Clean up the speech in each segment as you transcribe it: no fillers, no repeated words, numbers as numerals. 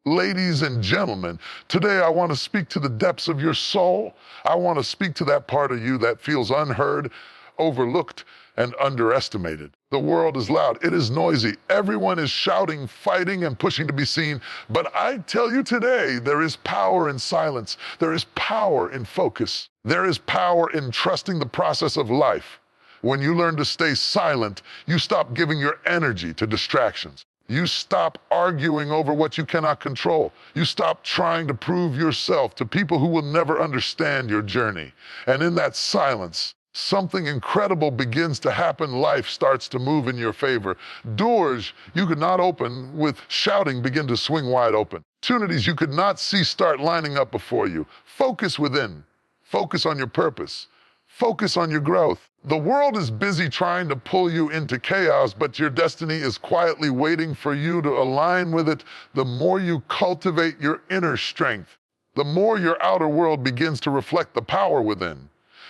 Ladies and gentlemen, today I want to speak to the depths of your soul. I want to speak to that part of you that feels unheard, overlooked, and underestimated. The world is loud, it is noisy. Everyone is shouting, fighting, and pushing to be seen. But I tell you today, there is power in silence. There is power in focus. There is power in trusting the process of life. When you learn to stay silent, you stop giving your energy to distractions. You stop arguing over what you cannot control. You stop trying to prove yourself to people who will never understand your journey. And in that silence, something incredible begins to happen. Life starts to move in your favor. Doors you could not open with shouting begin to swing wide open. Opportunities you could not see start lining up before you. Focus within. Focus on your purpose. Focus on your growth. The world is busy trying to pull you into chaos, but your destiny is quietly waiting for you to align with it. The more you cultivate your inner strength, the more your outer world begins to reflect the power within.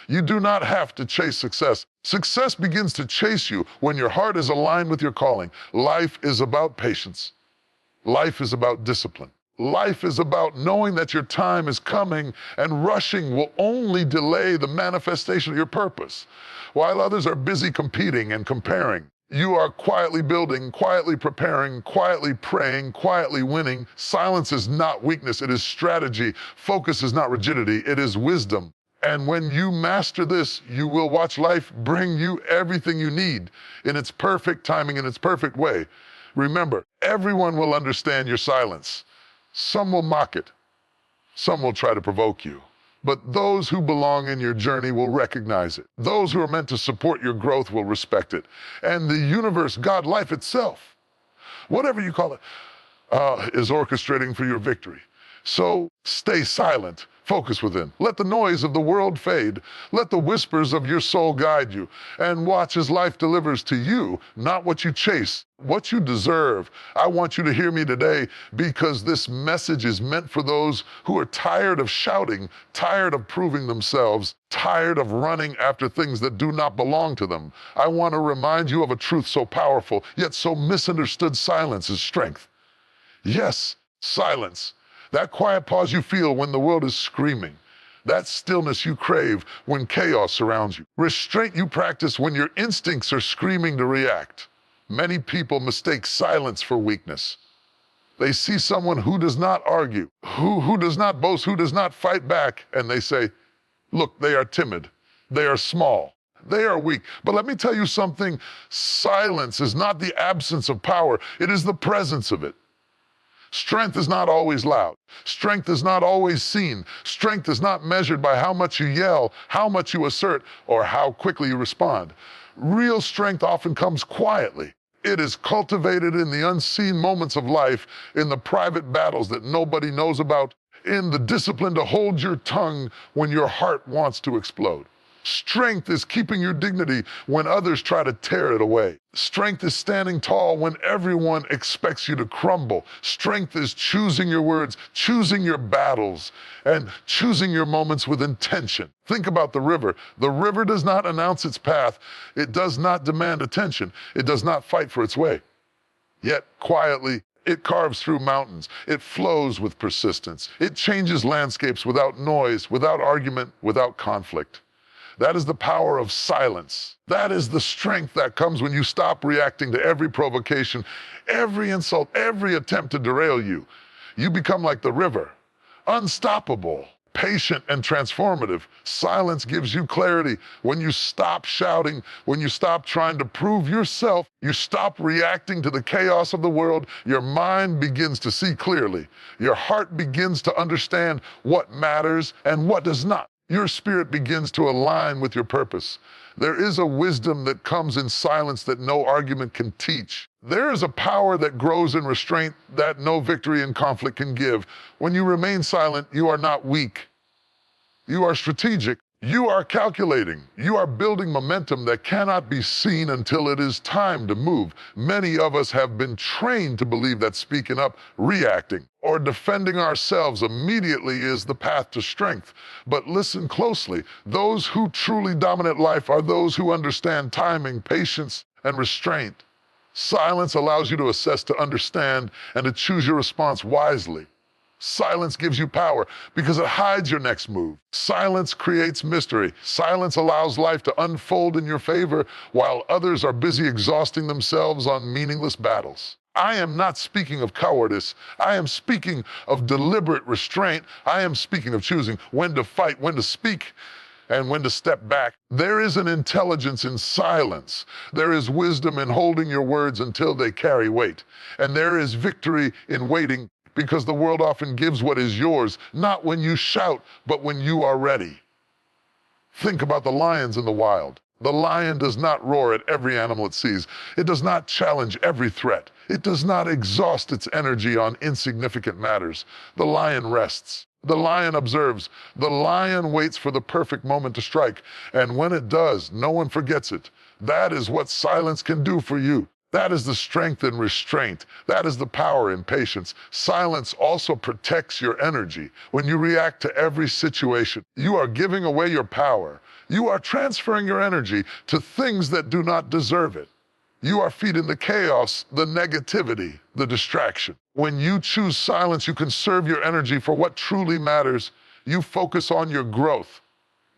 You do not have to chase success. Success begins to chase you when your heart is aligned with your calling. Life is about patience. Life is about discipline. Life is about knowing that your time is coming, and rushing will only delay the manifestation of your purpose. While others are busy competing and comparing, you are quietly building, quietly preparing, quietly praying, quietly winning. Silence is not weakness, it is strategy. Focus is not rigidity, it is wisdom. And when you master this, you will watch life bring you everything you need in its perfect timing, in its perfect way. Remember, everyone will understand your silence. Some will mock it. Some will try to provoke you. But those who belong in your journey will recognize it. Those who are meant to support your growth will respect it. And the universe, God, life itself, whatever you call it, is orchestrating for your victory. So stay silent. Focus within. Let the noise of the world fade. Let the whispers of your soul guide you. And watch as life delivers to you, not what you chase, what you deserve. I want you to hear me today, because this message is meant for those who are tired of shouting, tired of proving themselves, tired of running after things that do not belong to them. I want to remind you of a truth so powerful, yet so misunderstood. Silence is strength. Yes, silence. That quiet pause you feel when the world is screaming. That stillness you crave when chaos surrounds you. Restraint you practice when your instincts are screaming to react. Many people mistake silence for weakness. They see someone who does not argue, who does not boast, who does not fight back, and they say, look, they are timid, they are small, they are weak. But let me tell you something, silence is not the absence of power, it is the presence of it. Strength is not always loud. Strength is not always seen. Strength is not measured by how much you yell, how much you assert, or how quickly you respond. Real strength often comes quietly. It is cultivated in the unseen moments of life, in the private battles that nobody knows about, in the discipline to hold your tongue when your heart wants to explode. Strength is keeping your dignity when others try to tear it away. Strength is standing tall when everyone expects you to crumble. Strength is choosing your words, choosing your battles, and choosing your moments with intention. Think about the river. The river does not announce its path. It does not demand attention. It does not fight for its way. Yet, quietly, it carves through mountains. It flows with persistence. It changes landscapes without noise, without argument, without conflict. That is the power of silence. That is the strength that comes when you stop reacting to every provocation, every insult, every attempt to derail you. You become like the river, unstoppable, patient, and transformative. Silence gives you clarity. When you stop shouting, when you stop trying to prove yourself, you stop reacting to the chaos of the world, your mind begins to see clearly. Your heart begins to understand what matters and what does not. Your spirit begins to align with your purpose. There is a wisdom that comes in silence that no argument can teach. There is a power that grows in restraint that no victory in conflict can give. When you remain silent, you are not weak. You are strategic. You are calculating. You are building momentum that cannot be seen until it is time to move. Many of us have been trained to believe that speaking up, reacting, or defending ourselves immediately is the path to strength. But listen closely. Those who truly dominate life are those who understand timing, patience, and restraint. Silence allows you to assess, to understand, and to choose your response wisely. Silence gives you power because it hides your next move. Silence creates mystery. Silence allows life to unfold in your favor while others are busy exhausting themselves on meaningless battles. I am not speaking of cowardice. I am speaking of deliberate restraint. I am speaking of choosing when to fight, when to speak, and when to step back. There is an intelligence in silence. There is wisdom in holding your words until they carry weight. And there is victory in waiting, because the world often gives what is yours, not when you shout, but when you are ready. Think about the lions in the wild. The lion does not roar at every animal it sees. It does not challenge every threat. It does not exhaust its energy on insignificant matters. The lion rests. The lion observes. The lion waits for the perfect moment to strike. And when it does, no one forgets it. That is what silence can do for you. That is the strength in restraint. That is the power in patience. Silence also protects your energy. When you react to every situation, you are giving away your power. You are transferring your energy to things that do not deserve it. You are feeding the chaos, the negativity, the distraction. When you choose silence, you conserve your energy for what truly matters. You focus on your growth.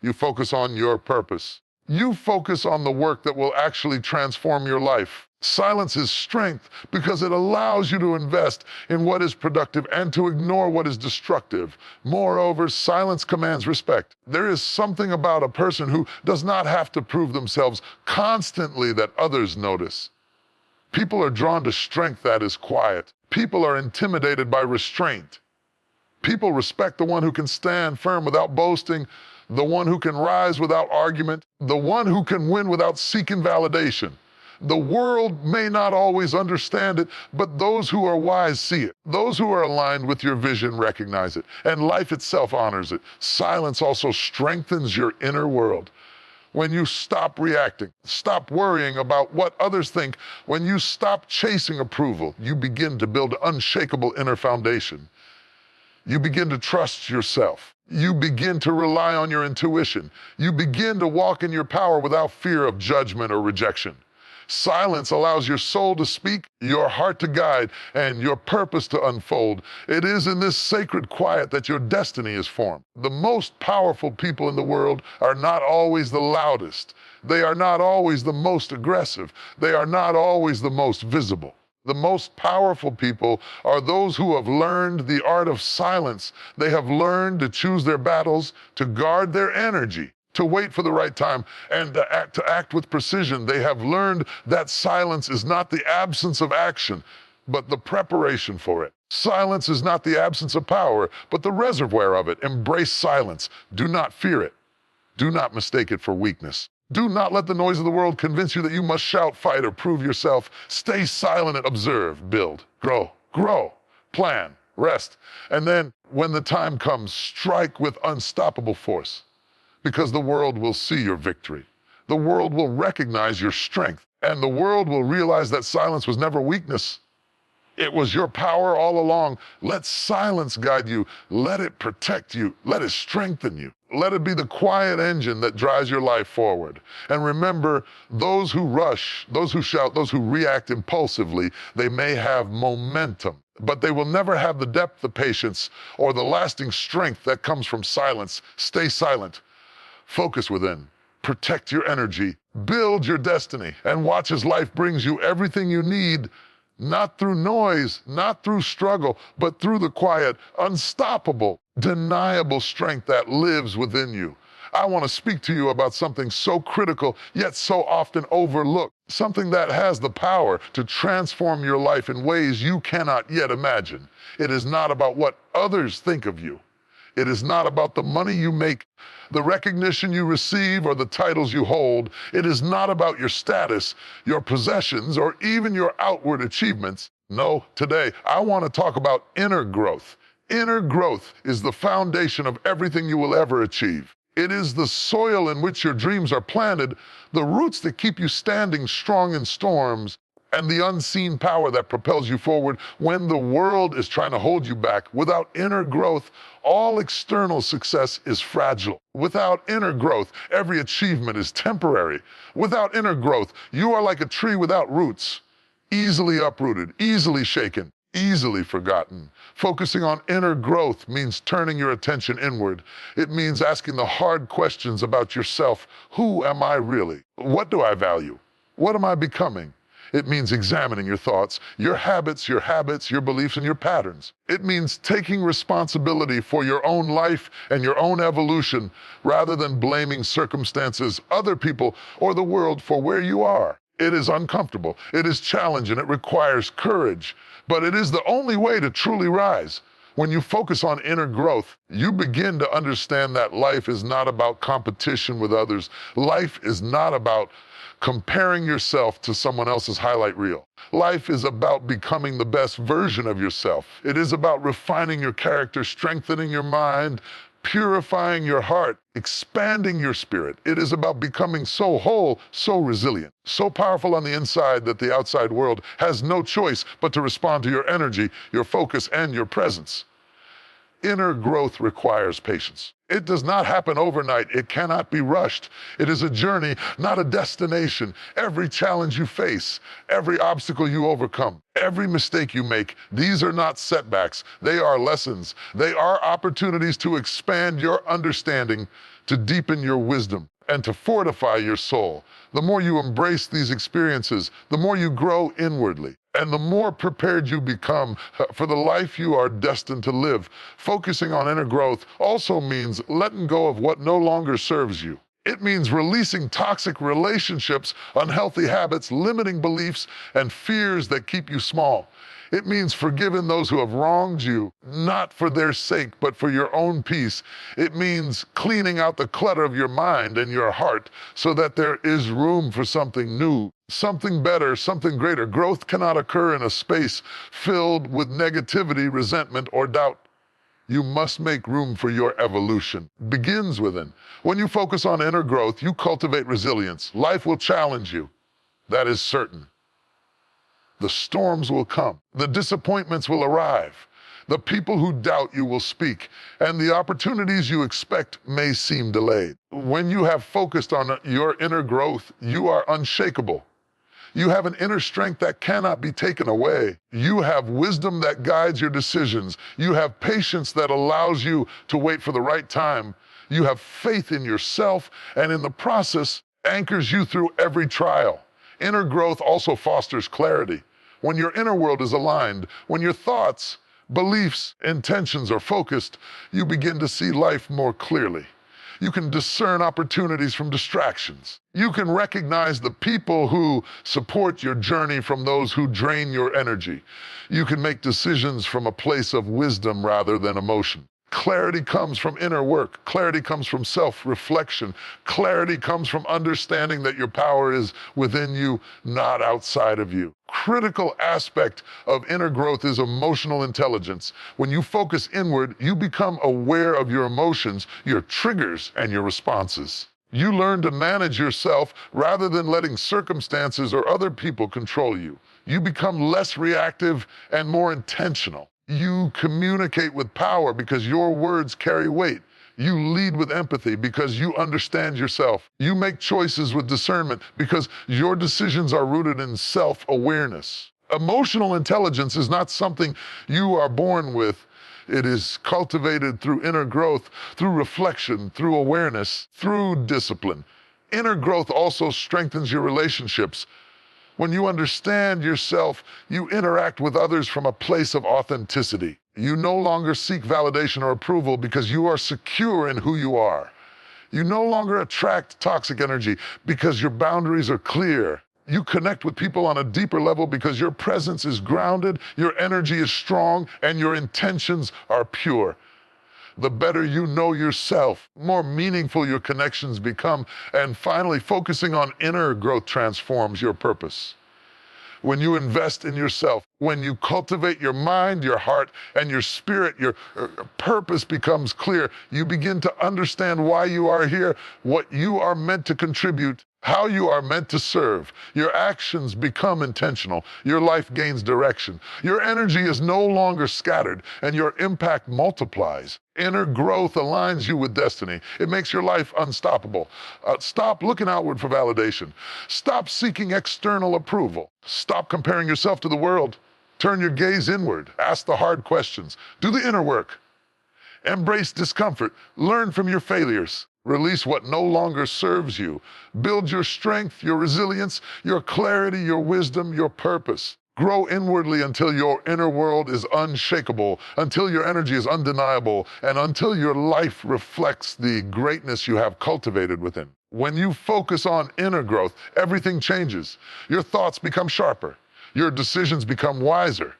You focus on your purpose. You focus on the work that will actually transform your life. Silence is strength because it allows you to invest in what is productive and to ignore what is destructive. Moreover, silence commands respect. There is something about a person who does not have to prove themselves constantly that others notice. People are drawn to strength that is quiet. People are intimidated by restraint. People respect the one who can stand firm without boasting, the one who can rise without argument, the one who can win without seeking validation. The world may not always understand it, but those who are wise see it. Those who are aligned with your vision recognize it, and life itself honors it. Silence also strengthens your inner world. When you stop reacting, stop worrying about what others think, when you stop chasing approval, you begin to build an unshakable inner foundation. You begin to trust yourself. You begin to rely on your intuition. You begin to walk in your power without fear of judgment or rejection. Silence allows your soul to speak, your heart to guide, and your purpose to unfold. It is in this sacred quiet that your destiny is formed. The most powerful people in the world are not always the loudest. They are not always the most aggressive. They are not always the most visible. The most powerful people are those who have learned the art of silence. They have learned to choose their battles, to guard their energy, to wait for the right time, and to act with precision. They have learned that silence is not the absence of action, but the preparation for it. Silence is not the absence of power, but the reservoir of it. Embrace silence. Do not fear it. Do not mistake it for weakness. Do not let the noise of the world convince you that you must shout, fight, or prove yourself. Stay silent and observe, build, grow, plan, rest. And then, when the time comes, strike with unstoppable force. Because the world will see your victory. The world will recognize your strength. And the world will realize that silence was never weakness. It was your power all along. Let silence guide you. Let it protect you. Let it strengthen you. Let it be the quiet engine that drives your life forward. And remember, those who rush, those who shout, those who react impulsively, they may have momentum, but they will never have the depth, the patience, or the lasting strength that comes from silence. Stay silent. Focus within. Protect your energy. Build your destiny. And watch as life brings you everything you need, not through noise, not through struggle, but through the quiet, unstoppable, deniable strength that lives within you. I want to speak to you about something so critical, yet so often overlooked. Something that has the power to transform your life in ways you cannot yet imagine. It is not about what others think of you. It is not about the money you make, the recognition you receive, or the titles you hold. It is not about your status, your possessions, or even your outward achievements. No, today, I want to talk about inner growth. Inner growth is the foundation of everything you will ever achieve. It is the soil in which your dreams are planted, the roots that keep you standing strong in storms, and the unseen power that propels you forward when the world is trying to hold you back. Without inner growth, all external success is fragile. Without inner growth, every achievement is temporary. Without inner growth, you are like a tree without roots. easily uprooted, easily shaken, easily forgotten. Focusing on inner growth means turning your attention inward. It means asking the hard questions about yourself. Who am I really? What do I value? What am I becoming? It means examining your thoughts, your habits, your beliefs, and your patterns. It means taking responsibility for your own life and your own evolution rather than blaming circumstances, other people, or the world for where you are. It is uncomfortable, it is challenging, it requires courage, but it is the only way to truly rise. When you focus on inner growth, you begin to understand that life is not about competition with others. Life is not about comparing yourself to someone else's highlight reel. Life is about becoming the best version of yourself. It is about refining your character, strengthening your mind, purifying your heart, expanding your spirit. It is about becoming so whole, so resilient, so powerful on the inside that the outside world has no choice but to respond to your energy, your focus, and your presence. Inner growth requires patience. It does not happen overnight. It cannot be rushed. It is a journey, not a destination. Every challenge you face, every obstacle you overcome, every mistake you make, these are not setbacks. They are lessons. They are opportunities to expand your understanding, to deepen your wisdom, and to fortify your soul. The more you embrace these experiences, the more you grow inwardly. And the more prepared you become for the life you are destined to live. Focusing on inner growth also means letting go of what no longer serves you. It means releasing toxic relationships, unhealthy habits, limiting beliefs, and fears that keep you small. It means forgiving those who have wronged you, not for their sake, but for your own peace. It means cleaning out the clutter of your mind and your heart so that there is room for something new, something better, something greater. Growth cannot occur in a space filled with negativity, resentment, or doubt. You must make room for your evolution. It begins within. When you focus on inner growth, you cultivate resilience. Life will challenge you. That is certain. The storms will come. The disappointments will arrive. The people who doubt you will speak, and the opportunities you expect may seem delayed. When you have focused on your inner growth, you are unshakable. You have an inner strength that cannot be taken away. You have wisdom that guides your decisions. You have patience that allows you to wait for the right time. You have faith in yourself, and in the process, anchors you through every trial. Inner growth also fosters clarity. When your inner world is aligned, when your thoughts, beliefs, intentions are focused, you begin to see life more clearly. You can discern opportunities from distractions. You can recognize the people who support your journey from those who drain your energy. You can make decisions from a place of wisdom rather than emotion. Clarity comes from inner work. Clarity comes from self-reflection. Clarity comes from understanding that your power is within you, not outside of you. Critical aspect of inner growth is emotional intelligence. When you focus inward, you become aware of your emotions, your triggers, and your responses. You learn to manage yourself rather than letting circumstances or other people control you. You become less reactive and more intentional. You communicate with power because your words carry weight. You lead with empathy because you understand yourself. You make choices with discernment because your decisions are rooted in self-awareness. Emotional intelligence is not something you are born with. It is cultivated through inner growth, through reflection, through awareness, through discipline. Inner growth also strengthens your relationships. When you understand yourself, you interact with others from a place of authenticity. You no longer seek validation or approval because you are secure in who you are. You no longer attract toxic energy because your boundaries are clear. You connect with people on a deeper level because your presence is grounded, your energy is strong, and your intentions are pure. The better you know yourself, more meaningful your connections become, and finally, focusing on inner growth transforms your purpose. When you invest in yourself, when you cultivate your mind, your heart, and your spirit, your purpose becomes clear. You begin to understand why you are here, what you are meant to contribute, how you are meant to serve. Your actions become intentional. Your life gains direction. Your energy is no longer scattered, and your impact multiplies. Inner growth aligns you with destiny. It makes your life unstoppable. Stop looking outward for validation. Stop seeking external approval. Stop comparing yourself to the world. Turn your gaze inward. Ask the hard questions. Do the inner work. Embrace discomfort. Learn from your failures. Release what no longer serves you. Build your strength, your resilience, your clarity, your wisdom, your purpose. Grow inwardly until your inner world is unshakable, until your energy is undeniable, and until your life reflects the greatness you have cultivated within. When you focus on inner growth, everything changes. Your thoughts become sharper. Your decisions become wiser.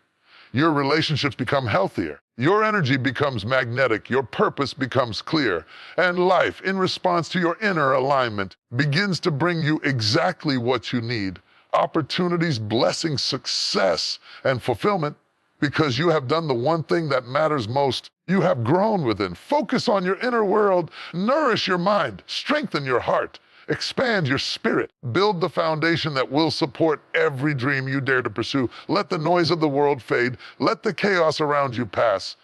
Your relationships become healthier. Your energy becomes magnetic. Your purpose becomes clear. And life, in response to your inner alignment, begins to bring you exactly what you need. Opportunities, blessings, success, and fulfillment, because you have done the one thing that matters most. You have grown within. Focus on your inner world. Nourish your mind. Strengthen your heart. Expand your spirit. Build the foundation that will support every dream you dare to pursue. Let the noise of the world fade. Let the chaos around you pass.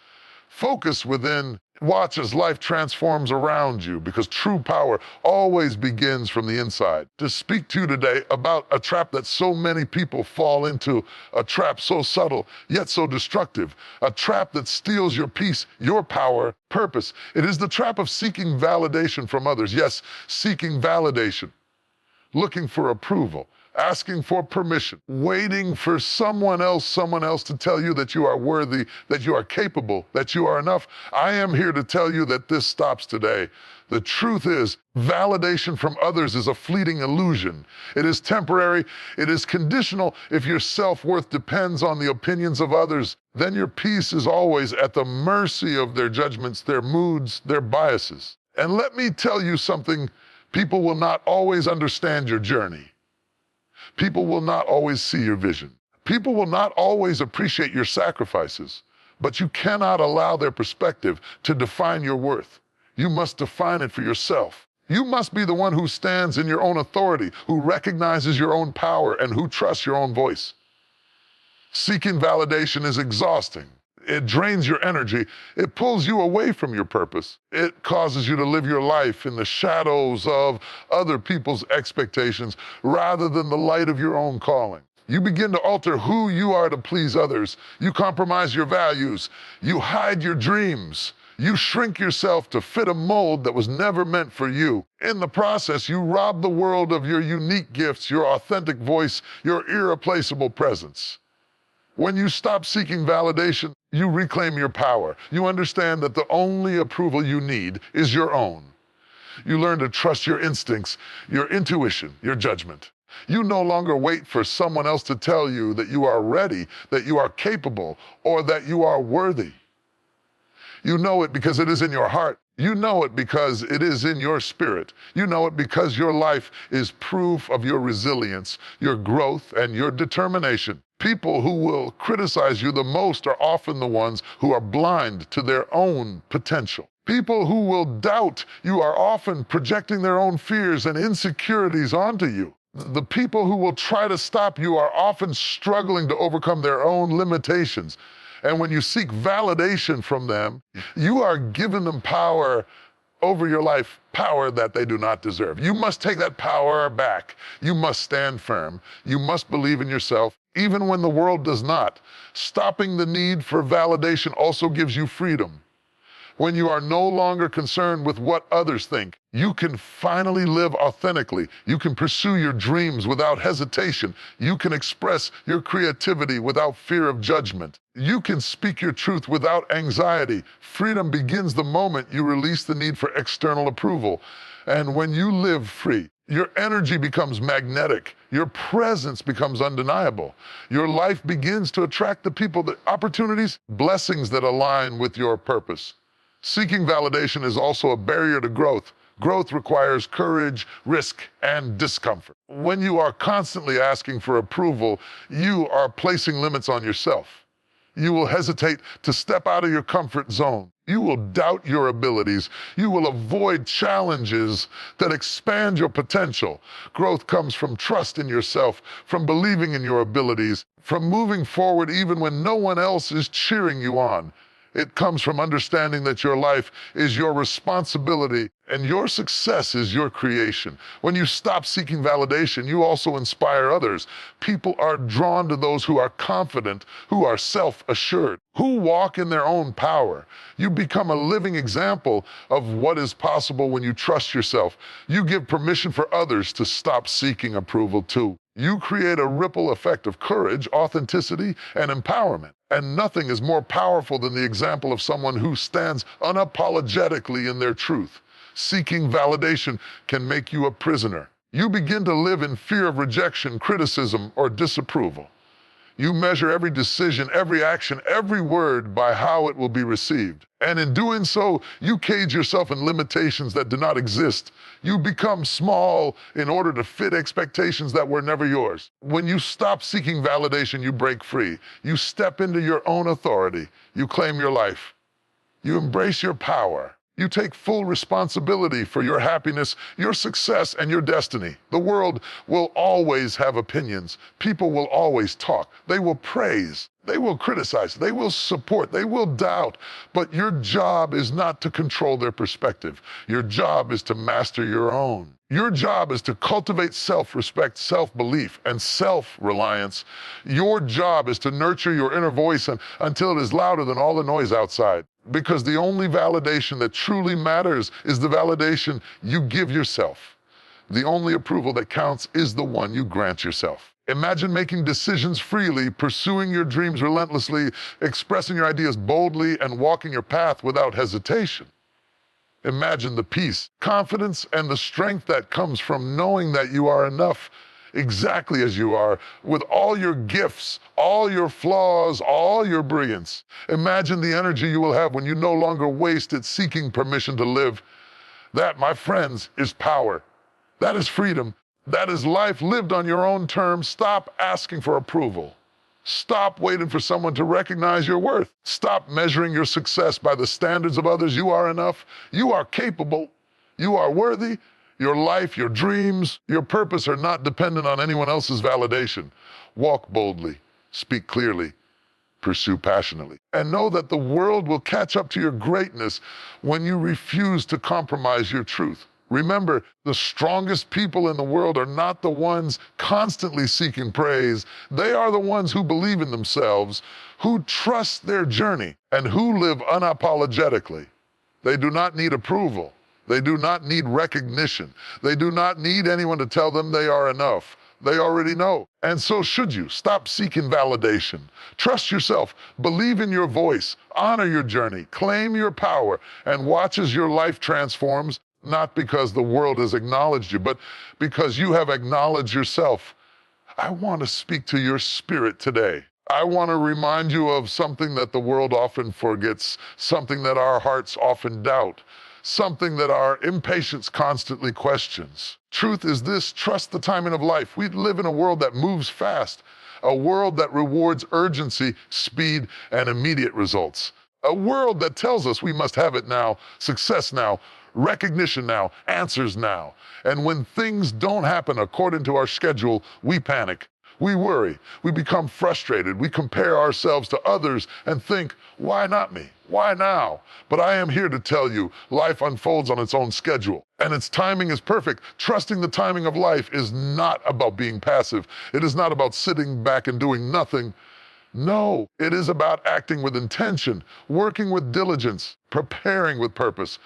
Focus within. Watch as life transforms around you, because true power always begins from the inside. To speak to you today about a trap that so many people fall into, a trap so subtle, yet so destructive, a trap that steals your peace, your power, purpose. It is the trap of seeking validation from others. Yes, seeking validation, looking for approval, asking for permission, waiting for someone else to tell you that you are worthy, that you are capable, that you are enough. I am here to tell you that this stops today. The truth is, validation from others is a fleeting illusion. It is temporary. It is conditional. If your self-worth depends on the opinions of others, then your peace is always at the mercy of their judgments, their moods, their biases. And let me tell you something, people will not always understand your journey. People will not always see your vision. People will not always appreciate your sacrifices, but you cannot allow their perspective to define your worth. You must define it for yourself. You must be the one who stands in your own authority, who recognizes your own power, and who trusts your own voice. Seeking validation is exhausting. It drains your energy. It pulls you away from your purpose. It causes you to live your life in the shadows of other people's expectations rather than the light of your own calling. You begin to alter who you are to please others. You compromise your values. You hide your dreams. You shrink yourself to fit a mold that was never meant for you. In the process, you rob the world of your unique gifts, your authentic voice, your irreplaceable presence. When you stop seeking validation, you reclaim your power. You understand that the only approval you need is your own. You learn to trust your instincts, your intuition, your judgment. You no longer wait for someone else to tell you that you are ready, that you are capable, or that you are worthy. You know it because it is in your heart. You know it because it is in your spirit. You know it because your life is proof of your resilience, your growth, and your determination. People who will criticize you the most are often the ones who are blind to their own potential. People who will doubt you are often projecting their own fears and insecurities onto you. The people who will try to stop you are often struggling to overcome their own limitations. And when you seek validation from them, you are giving them power over your life, power that they do not deserve. You must take that power back. You must stand firm. You must believe in yourself, even when the world does not. Stopping the need for validation also gives you freedom. When you are no longer concerned with what others think, you can finally live authentically. You can pursue your dreams without hesitation. You can express your creativity without fear of judgment. You can speak your truth without anxiety. Freedom begins the moment you release the need for external approval. And when you live free, your energy becomes magnetic. Your presence becomes undeniable. Your life begins to attract the people, the opportunities, blessings that align with your purpose. Seeking validation is also a barrier to growth. Growth requires courage, risk, and discomfort. When you are constantly asking for approval, you are placing limits on yourself. You will hesitate to step out of your comfort zone. You will doubt your abilities. You will avoid challenges that expand your potential. Growth comes from trust in yourself, from believing in your abilities, from moving forward even when no one else is cheering you on. It comes from understanding that your life is your responsibility and your success is your creation. When you stop seeking validation, you also inspire others. People are drawn to those who are confident, who are self-assured, who walk in their own power. You become a living example of what is possible when you trust yourself. You give permission for others to stop seeking approval too. You create a ripple effect of courage, authenticity, and empowerment. And nothing is more powerful than the example of someone who stands unapologetically in their truth. Seeking validation can make you a prisoner. You begin to live in fear of rejection, criticism, or disapproval. You measure every decision, every action, every word by how it will be received. And in doing so, you cage yourself in limitations that do not exist. You become small in order to fit expectations that were never yours. When you stop seeking validation, you break free. You step into your own authority. You claim your life. You embrace your power. You take full responsibility for your happiness, your success, and your destiny. The world will always have opinions. People will always talk. They will praise. They will criticize. They will support. They will doubt. But your job is not to control their perspective. Your job is to master your own. Your job is to cultivate self-respect, self-belief, and self-reliance. Your job is to nurture your inner voice until it is louder than all the noise outside. Because the only validation that truly matters is the validation you give yourself. The only approval that counts is the one you grant yourself. Imagine making decisions freely, pursuing your dreams relentlessly, expressing your ideas boldly, and walking your path without hesitation. Imagine the peace, confidence, and the strength that comes from knowing that you are enough exactly as you are, with all your gifts, all your flaws, all your brilliance. Imagine the energy you will have when you no longer waste it seeking permission to live. That, my friends, is power. That is freedom. That is life lived on your own terms. Stop asking for approval. Stop waiting for someone to recognize your worth. Stop measuring your success by the standards of others. You are enough. You are capable. You are worthy. Your life, your dreams, your purpose are not dependent on anyone else's validation. Walk boldly, speak clearly, pursue passionately, and know that the world will catch up to your greatness when you refuse to compromise your truth. Remember, the strongest people in the world are not the ones constantly seeking praise. They are the ones who believe in themselves, who trust their journey, and who live unapologetically. They do not need approval. They do not need recognition. They do not need anyone to tell them they are enough. They already know. And so should you. Stop seeking validation. Trust yourself. Believe in your voice. Honor your journey. Claim your power. And watch as your life transforms, not because the world has acknowledged you, but because you have acknowledged yourself. I want to speak to your spirit today. I want to remind you of something that the world often forgets, something that our hearts often doubt, something that our impatience constantly questions. Truth is this: trust the timing of life. We live in a world that moves fast, a world that rewards urgency, speed, and immediate results. A world that tells us we must have it now, success now, recognition now, answers now. And when things don't happen according to our schedule, we panic. We worry, we become frustrated, we compare ourselves to others and think, why not me? Why now? But I am here to tell you, life unfolds on its own schedule, and its timing is perfect. Trusting the timing of life is not about being passive. It is not about sitting back and doing nothing. No, it is about acting with intention, working with diligence, preparing with purpose,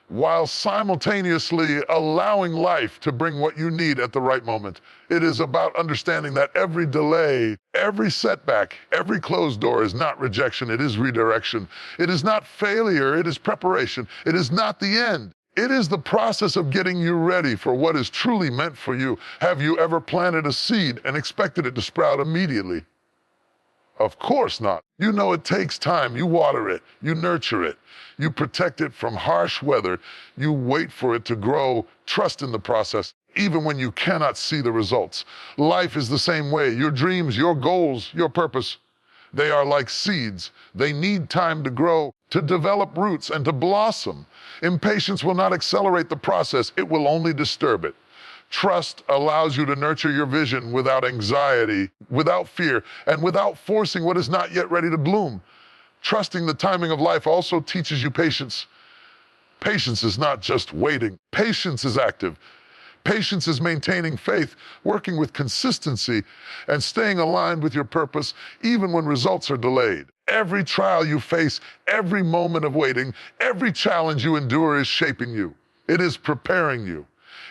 while simultaneously allowing life to bring what you need at the right moment. It is about understanding that every delay, every setback, every closed door is not rejection, it is redirection. It is not failure, it is preparation. It is not the end. It is the process of getting you ready for what is truly meant for you. Have you ever planted a seed and expected it to sprout immediately? Of course not. You know it takes time. You water it. You nurture it. You protect it from harsh weather. You wait for it to grow. Trust in the process, even when you cannot see the results. Life is the same way. Your dreams, your goals, your purpose. They are like seeds. They need time to grow, to develop roots, and to blossom. Impatience will not accelerate the process. It will only disturb it. Trust allows you to nurture your vision without anxiety, without fear, and without forcing what is not yet ready to bloom. Trusting the timing of life also teaches you patience. Patience is not just waiting. Patience is active. Patience is maintaining faith, working with consistency, and staying aligned with your purpose even when results are delayed. Every trial you face, every moment of waiting, every challenge you endure is shaping you. It is preparing you.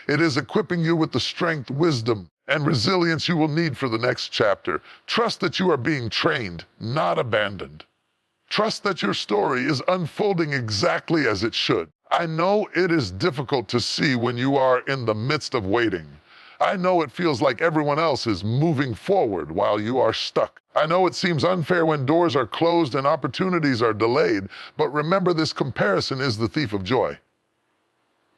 It is equipping you with the strength, wisdom, and resilience you will need for the next chapter. Trust that you are being trained, not abandoned. Trust that your story is unfolding exactly as it should. I know it is difficult to see when you are in the midst of waiting. I know it feels like everyone else is moving forward while you are stuck. I know it seems unfair when doors are closed and opportunities are delayed, but remember, this comparison is the thief of joy.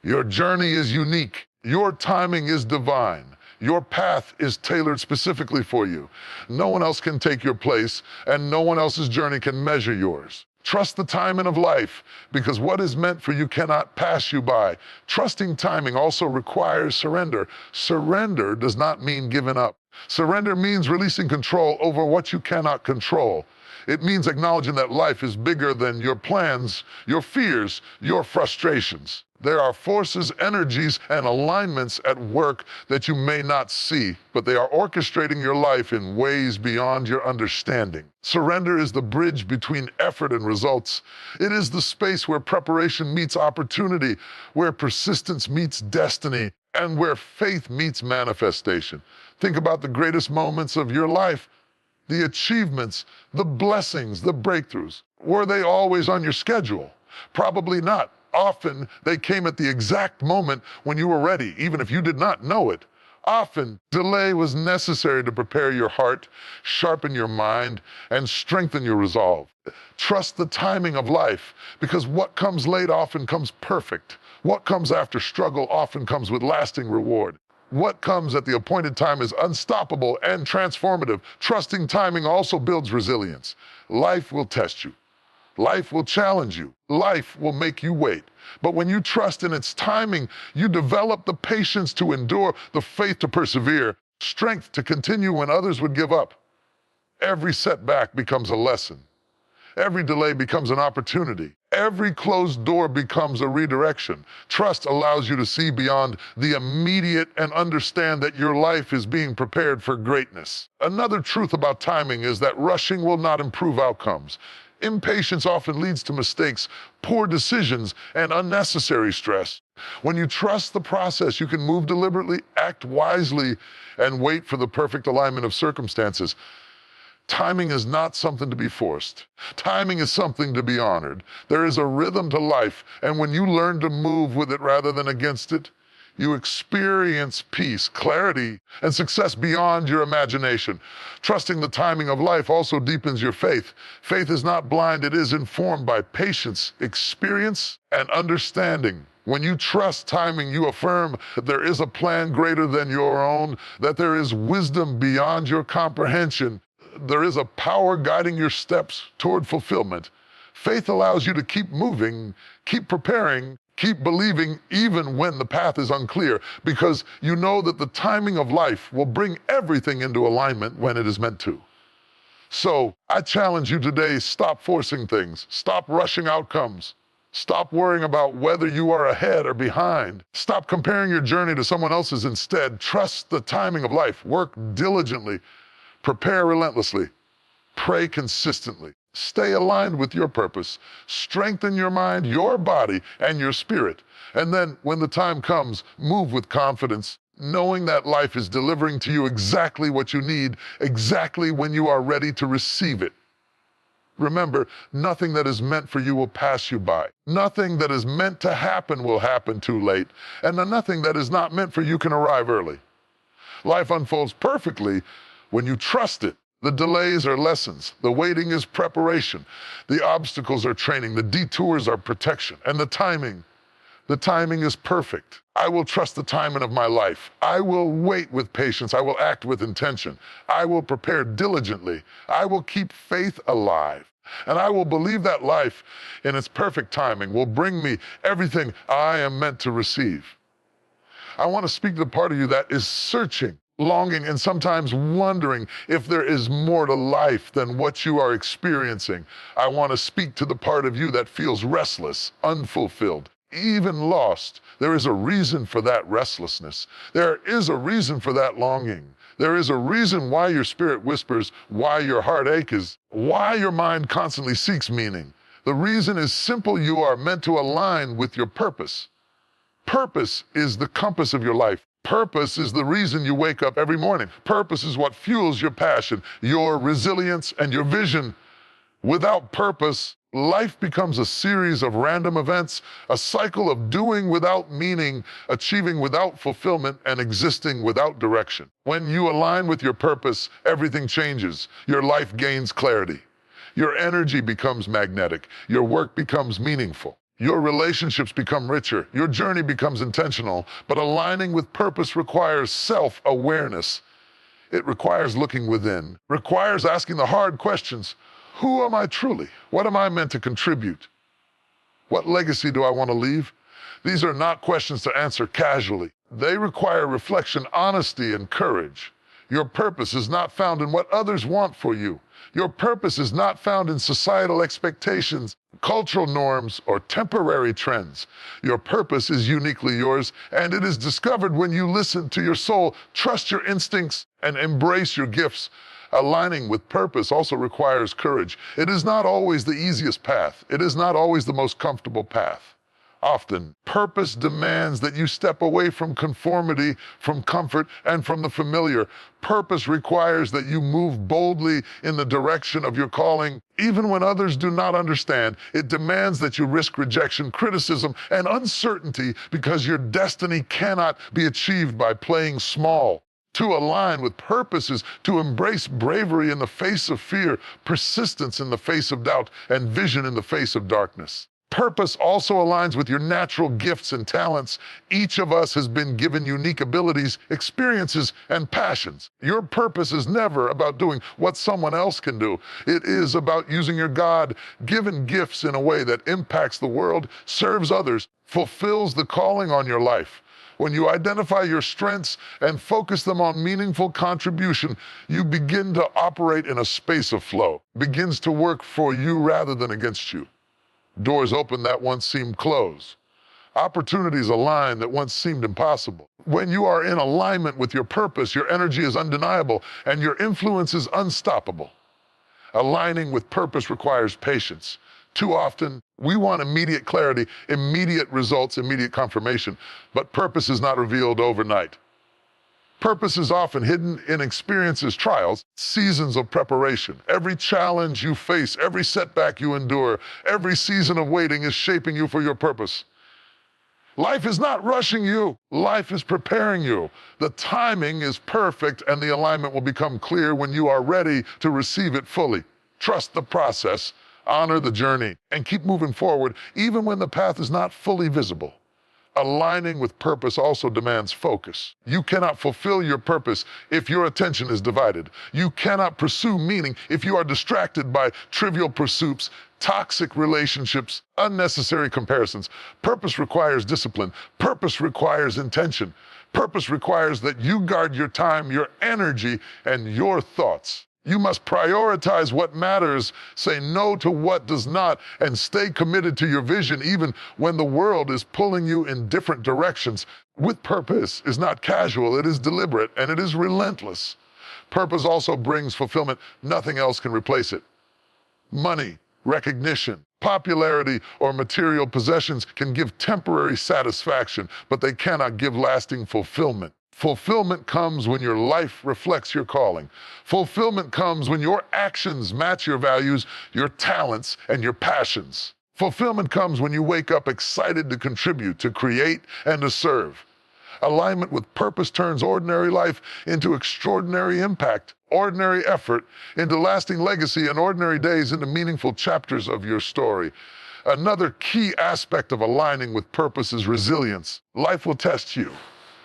Your journey is unique. Your timing is divine. Your path is tailored specifically for you. No one else can take your place, and no one else's journey can measure yours. Trust the timing of life, because what is meant for you cannot pass you by. Trusting timing also requires surrender. Surrender does not mean giving up. Surrender means releasing control over what you cannot control. It means acknowledging that life is bigger than your plans, your fears, your frustrations. There are forces, energies, and alignments at work that you may not see, but they are orchestrating your life in ways beyond your understanding. Surrender is the bridge between effort and results. It is the space where preparation meets opportunity, where persistence meets destiny, and where faith meets manifestation. Think about the greatest moments of your life, the achievements, the blessings, the breakthroughs. Were they always on your schedule? Probably not. Often, they came at the exact moment when you were ready, even if you did not know it. Often, delay was necessary to prepare your heart, sharpen your mind, and strengthen your resolve. Trust the timing of life, because what comes late often comes perfect. What comes after struggle often comes with lasting reward. What comes at the appointed time is unstoppable and transformative. Trusting timing also builds resilience. Life will test you. Life will challenge you. Life will make you wait. But when you trust in its timing, you develop the patience to endure, the faith to persevere, strength to continue when others would give up. Every setback becomes a lesson. Every delay becomes an opportunity. Every closed door becomes a redirection. Trust allows you to see beyond the immediate and understand that your life is being prepared for greatness. Another truth about timing is that rushing will not improve outcomes. Impatience often leads to mistakes, poor decisions, and unnecessary stress. When you trust the process, you can move deliberately, act wisely, and wait for the perfect alignment of circumstances. Timing is not something to be forced. Timing is something to be honored. There is a rhythm to life, and when you learn to move with it rather than against it, you experience peace, clarity, and success beyond your imagination. Trusting the timing of life also deepens your faith. Faith is not blind, it is informed by patience, experience, and understanding. When you trust timing, you affirm that there is a plan greater than your own, that there is wisdom beyond your comprehension. There is a power guiding your steps toward fulfillment. Faith allows you to keep moving, keep preparing, keep believing even when the path is unclear, because you know that the timing of life will bring everything into alignment when it is meant to. So I challenge you today, stop forcing things, stop rushing outcomes, stop worrying about whether you are ahead or behind. Stop comparing your journey to someone else's instead. Trust the timing of life, work diligently, prepare relentlessly, pray consistently. Stay aligned with your purpose. Strengthen your mind, your body, and your spirit. And then, when the time comes, move with confidence, knowing that life is delivering to you exactly what you need, exactly when you are ready to receive it. Remember, nothing that is meant for you will pass you by. Nothing that is meant to happen will happen too late. And nothing that is not meant for you can arrive early. Life unfolds perfectly when you trust it. The delays are lessons. The waiting is preparation. The obstacles are training. The detours are protection. And the timing The timing is perfect. I will trust the timing of my life. I will wait with patience. I will act with intention. I will prepare diligently. I will keep faith alive. And I will believe that life, in its perfect timing, will bring me everything I am meant to receive. I want to speak to the part of you that is searching, longing, and sometimes wondering if there is more to life than what you are experiencing. I want to speak to the part of you that feels restless, unfulfilled, even lost. There is a reason for that restlessness. There is a reason for that longing. There is a reason why your spirit whispers, why your heart aches, why your mind constantly seeks meaning. The reason is simple. You are meant to align with your purpose. Purpose is the compass of your life. Purpose is the reason you wake up every morning. Purpose is what fuels your passion, your resilience, and your vision. Without purpose, life becomes a series of random events, a cycle of doing without meaning, achieving without fulfillment, and existing without direction. When you align with your purpose, everything changes. Your life gains clarity. Your energy becomes magnetic. Your work becomes meaningful. Your relationships become richer. Your journey becomes intentional. But aligning with purpose requires self-awareness. It requires looking within, requires asking the hard questions. Who am I truly? What am I meant to contribute? What legacy do I want to leave? These are not questions to answer casually. They require reflection, honesty, and courage. Your purpose is not found in what others want for you. Your purpose is not found in societal expectations, cultural norms, or temporary trends. Your purpose is uniquely yours, and it is discovered when you listen to your soul, trust your instincts, and embrace your gifts. Aligning with purpose also requires courage. It is not always the easiest path. It is not always the most comfortable path. Often, purpose demands that you step away from conformity, from comfort, and from the familiar. Purpose requires that you move boldly in the direction of your calling, even when others do not understand. It demands that you risk rejection, criticism, and uncertainty because your destiny cannot be achieved by playing small. To align with purpose is to embrace bravery in the face of fear, persistence in the face of doubt, and vision in the face of darkness. Purpose also aligns with your natural gifts and talents. Each of us has been given unique abilities, experiences, and passions. Your purpose is never about doing what someone else can do. It is about using your God-given gifts in a way that impacts the world, serves others, fulfills the calling on your life. When you identify your strengths and focus them on meaningful contribution, you begin to operate in a space of flow, begins to work for you rather than against you. Doors open that once seemed closed. Opportunities align that once seemed impossible. When you are in alignment with your purpose, your energy is undeniable and your influence is unstoppable. Aligning with purpose requires patience. Too often, we want immediate clarity, immediate results, immediate confirmation, but purpose is not revealed overnight. Purpose is often hidden in experiences, trials, seasons of preparation. Every challenge you face, every setback you endure, every season of waiting is shaping you for your purpose. Life is not rushing you. Life is preparing you. The timing is perfect and the alignment will become clear when you are ready to receive it fully. Trust the process, honor the journey, and keep moving forward even when the path is not fully visible. Aligning with purpose also demands focus. You cannot fulfill your purpose if your attention is divided. You cannot pursue meaning if you are distracted by trivial pursuits, toxic relationships, unnecessary comparisons. Purpose requires discipline. Purpose requires intention. Purpose requires that you guard your time, your energy, and your thoughts. You must prioritize what matters, say no to what does not, and stay committed to your vision even when the world is pulling you in different directions. With purpose is not casual, it is deliberate, and it is relentless. Purpose also brings fulfillment. Nothing else can replace it. Money, recognition, popularity, or material possessions can give temporary satisfaction, but they cannot give lasting fulfillment. Fulfillment comes when your life reflects your calling. Fulfillment comes when your actions match your values, your talents, and your passions. Fulfillment comes when you wake up excited to contribute, to create, and to serve. Alignment with purpose turns ordinary life into extraordinary impact, ordinary effort into lasting legacy, and ordinary days into meaningful chapters of your story. Another key aspect of aligning with purpose is resilience. Life will test you.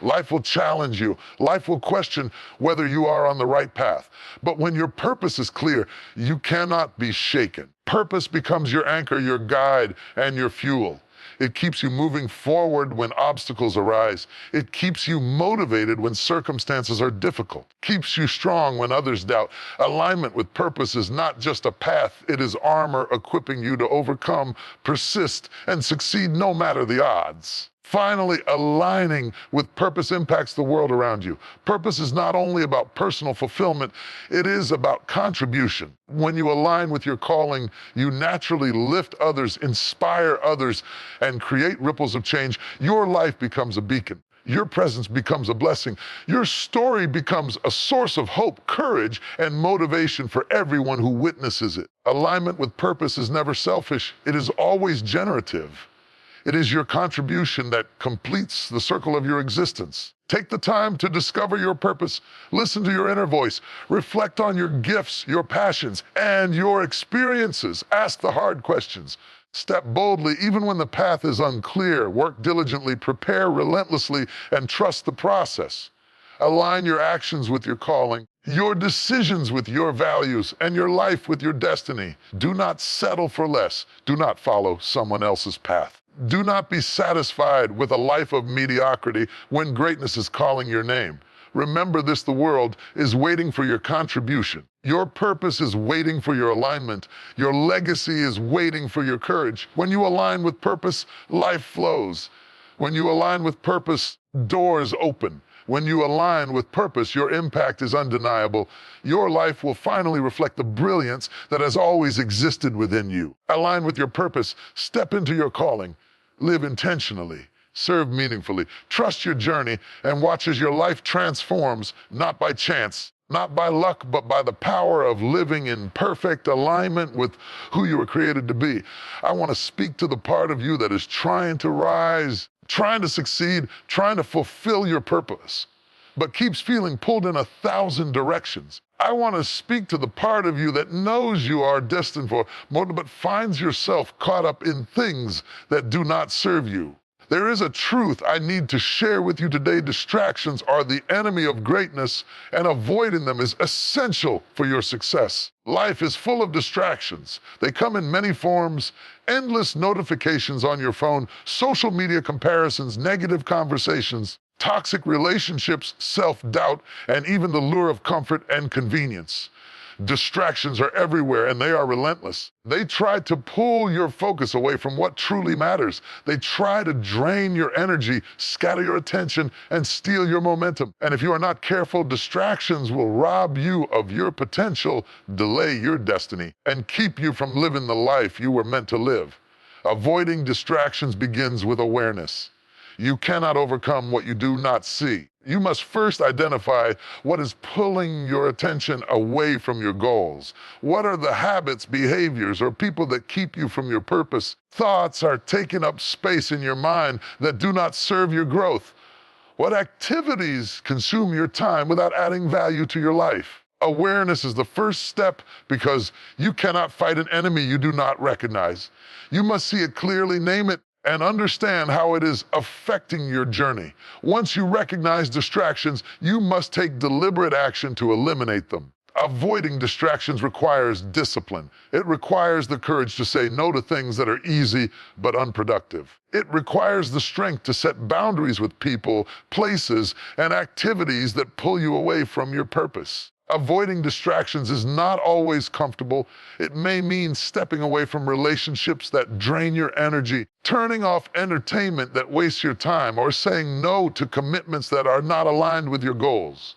Life will challenge you. Life will question whether you are on the right path. But when your purpose is clear, you cannot be shaken. Purpose becomes your anchor, your guide, and your fuel. It keeps you moving forward when obstacles arise. It keeps you motivated when circumstances are difficult. Keeps you strong when others doubt. Alignment with purpose is not just a path, it is armor equipping you to overcome, persist, and succeed no matter the odds. Finally, aligning with purpose impacts the world around you. Purpose is not only about personal fulfillment, it is about contribution. When you align with your calling, you naturally lift others, inspire others, and create ripples of change. Your life becomes a beacon. Your presence becomes a blessing. Your story becomes a source of hope, courage, and motivation for everyone who witnesses it. Alignment with purpose is never selfish. It is always generative. It is your contribution that completes the circle of your existence. Take the time to discover your purpose, listen to your inner voice, reflect on your gifts, your passions, and your experiences. Ask the hard questions. Step boldly even when the path is unclear. Work diligently, prepare relentlessly, and trust the process. Align your actions with your calling, your decisions with your values, and your life with your destiny. Do not settle for less. Do not follow someone else's path. Do not be satisfied with a life of mediocrity when greatness is calling your name. Remember this, the world is waiting for your contribution. Your purpose is waiting for your alignment. Your legacy is waiting for your courage. When you align with purpose, life flows. When you align with purpose, doors open. When you align with purpose, your impact is undeniable. Your life will finally reflect the brilliance that has always existed within you. Align with your purpose, step into your calling, live intentionally, serve meaningfully, trust your journey, and watch as your life transforms, not by chance, not by luck, but by the power of living in perfect alignment with who you were created to be. I want to speak to the part of you that is trying to rise, trying to succeed, trying to fulfill your purpose, but keeps feeling pulled in 1,000 directions. I want to speak to the part of you that knows you are destined for more, but finds yourself caught up in things that do not serve you. There is a truth I need to share with you today. Distractions are the enemy of greatness, and avoiding them is essential for your success. Life is full of distractions. They come in many forms: endless notifications on your phone, social media comparisons, negative conversations, toxic relationships, self-doubt, and even the lure of comfort and convenience. Distractions are everywhere, and they are relentless. They try to pull your focus away from what truly matters. They try to drain your energy, scatter your attention, and steal your momentum. And if you are not careful, distractions will rob you of your potential, delay your destiny, and keep you from living the life you were meant to live. Avoiding distractions begins with awareness. You cannot overcome what you do not see. You must first identify what is pulling your attention away from your goals. What are the habits, behaviors, or people that keep you from your purpose? Thoughts are taking up space in your mind that do not serve your growth. What activities consume your time without adding value to your life? Awareness is the first step, because you cannot fight an enemy you do not recognize. You must see it clearly, name it, and understand how it is affecting your journey. Once you recognize distractions, you must take deliberate action to eliminate them. Avoiding distractions requires discipline. It requires the courage to say no to things that are easy but unproductive. It requires the strength to set boundaries with people, places, and activities that pull you away from your purpose. Avoiding distractions is not always comfortable. It may mean stepping away from relationships that drain your energy, turning off entertainment that wastes your time, or saying no to commitments that are not aligned with your goals.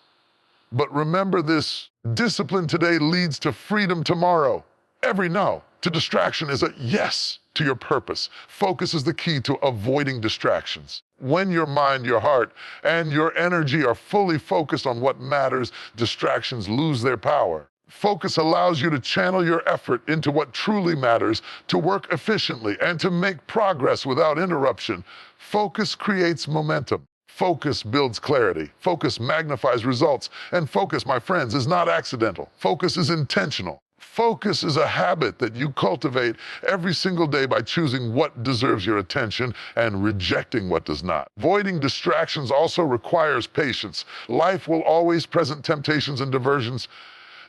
But remember this: discipline today leads to freedom tomorrow. Every no to distraction is a yes to your purpose. Focus is the key to avoiding distractions. When your mind, your heart, and your energy are fully focused on what matters, distractions lose their power. Focus allows you to channel your effort into what truly matters, to work efficiently, and to make progress without interruption. Focus creates momentum. Focus builds clarity. Focus magnifies results. And focus, my friends, is not accidental. Focus is intentional. Focus is a habit that you cultivate every single day by choosing what deserves your attention and rejecting what does not. Avoiding distractions also requires patience. Life will always present temptations and diversions.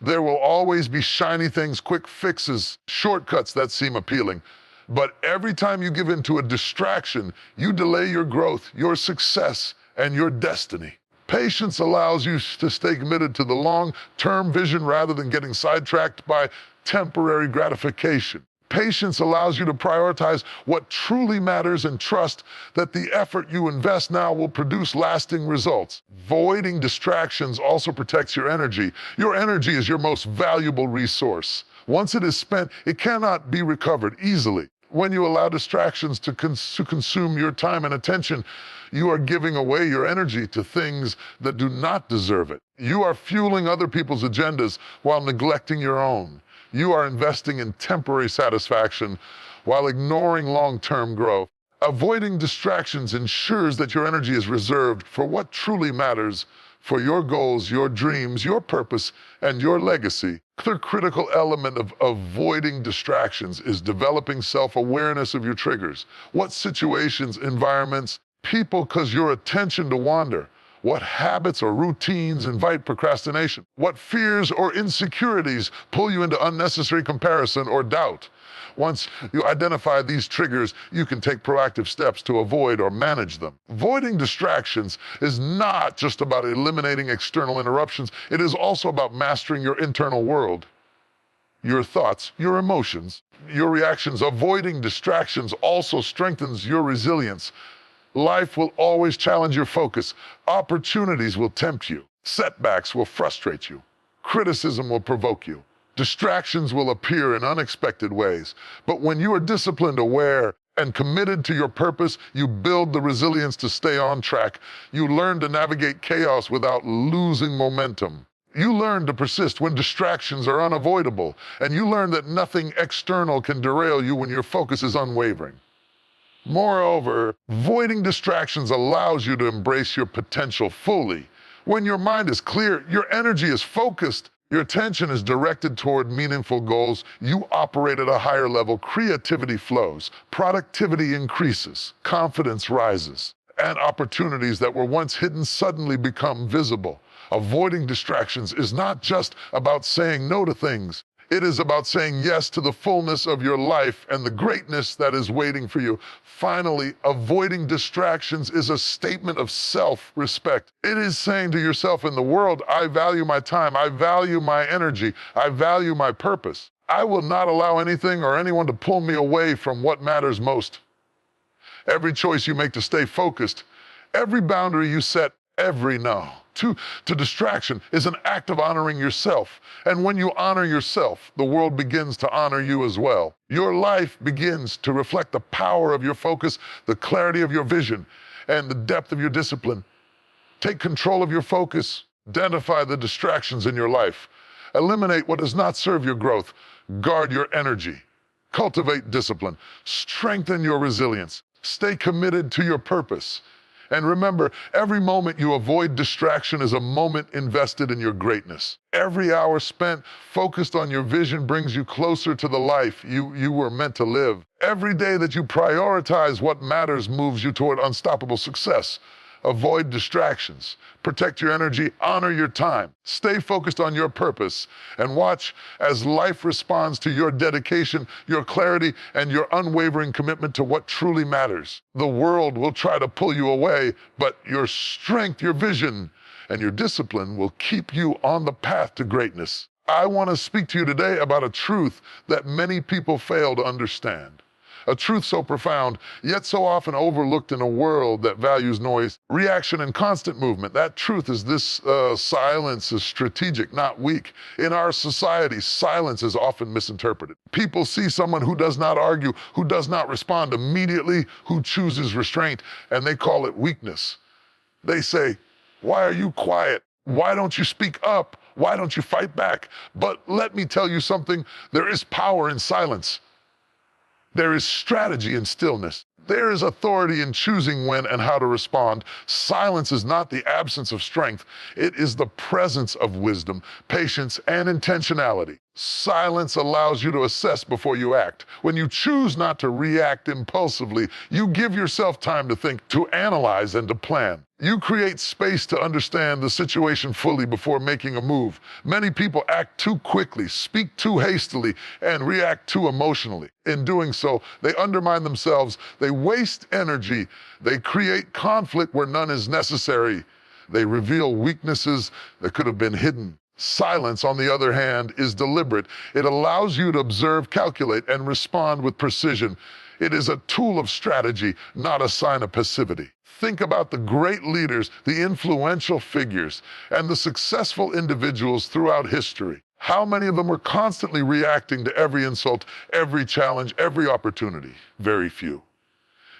There will always be shiny things, quick fixes, shortcuts that seem appealing. But every time you give in to a distraction, you delay your growth, your success, and your destiny. Patience allows you to stay committed to the long-term vision rather than getting sidetracked by temporary gratification. Patience allows you to prioritize what truly matters and trust that the effort you invest now will produce lasting results. Avoiding distractions also protects your energy. Your energy is your most valuable resource. Once it is spent, it cannot be recovered easily. When you allow distractions to consume your time and attention, you are giving away your energy to things that do not deserve it. You are fueling other people's agendas while neglecting your own. You are investing in temporary satisfaction while ignoring long-term growth. Avoiding distractions ensures that your energy is reserved for what truly matters, for your goals, your dreams, your purpose, and your legacy. The critical element of avoiding distractions is developing self-awareness of your triggers. What situations, environments, people cause your attention to wander? What habits or routines invite procrastination? What fears or insecurities pull you into unnecessary comparison or doubt? Once you identify these triggers, you can take proactive steps to avoid or manage them. Avoiding distractions is not just about eliminating external interruptions. It is also about mastering your internal world, your thoughts, your emotions, your reactions. Avoiding distractions also strengthens your resilience. Life will always challenge your focus. Opportunities will tempt you. Setbacks will frustrate you. Criticism will provoke you. Distractions will appear in unexpected ways. But when you are disciplined, aware, and committed to your purpose, you build the resilience to stay on track. You learn to navigate chaos without losing momentum. You learn to persist when distractions are unavoidable. And you learn that nothing external can derail you when your focus is unwavering. Moreover, avoiding distractions allows you to embrace your potential fully. When your mind is clear, your energy is focused, your attention is directed toward meaningful goals, you operate at a higher level, creativity flows, productivity increases, confidence rises, and opportunities that were once hidden suddenly become visible. Avoiding distractions is not just about saying no to things. It is about saying yes to the fullness of your life and the greatness that is waiting for you. Finally, avoiding distractions is a statement of self-respect. It is saying to yourself in the world, I value my time, I value my energy, I value my purpose. I will not allow anything or anyone to pull me away from what matters most. Every choice you make to stay focused, every boundary you set, every no to distraction is an act of honoring yourself. And when you honor yourself, the world begins to honor you as well. Your life begins to reflect the power of your focus, the clarity of your vision, and the depth of your discipline. Take control of your focus. Identify the distractions in your life. Eliminate what does not serve your growth. Guard your energy. Cultivate discipline. Strengthen your resilience. Stay committed to your purpose. And remember, every moment you avoid distraction is a moment invested in your greatness. Every hour spent focused on your vision brings you closer to the life you were meant to live. Every day that you prioritize what matters moves you toward unstoppable success. Avoid distractions. Protect your energy. Honor your time. Stay focused on your purpose and watch as life responds to your dedication, your clarity, and your unwavering commitment to what truly matters. The world will try to pull you away, but your strength, your vision, and your discipline will keep you on the path to greatness. I want to speak to you today about a truth that many people fail to understand. A truth so profound, yet so often overlooked in a world that values noise, reaction, and constant movement. That truth is this: silence is strategic, not weak. In our society, silence is often misinterpreted. People see someone who does not argue, who does not respond immediately, who chooses restraint, and they call it weakness. They say, "Why are you quiet? Why don't you speak up? Why don't you fight back?" But let me tell you something, there is power in silence. There is strategy in stillness. There is authority in choosing when and how to respond. Silence is not the absence of strength. It is the presence of wisdom, patience, and intentionality. Silence allows you to assess before you act. When you choose not to react impulsively, you give yourself time to think, to analyze, and to plan. You create space to understand the situation fully before making a move. Many people act too quickly, speak too hastily, and react too emotionally. In doing so, they undermine themselves, they waste energy, they create conflict where none is necessary. They reveal weaknesses that could have been hidden. Silence, on the other hand, is deliberate. It allows you to observe, calculate, and respond with precision. It is a tool of strategy, not a sign of passivity. Think about the great leaders, the influential figures, and the successful individuals throughout history. How many of them were constantly reacting to every insult, every challenge, every opportunity? Very few.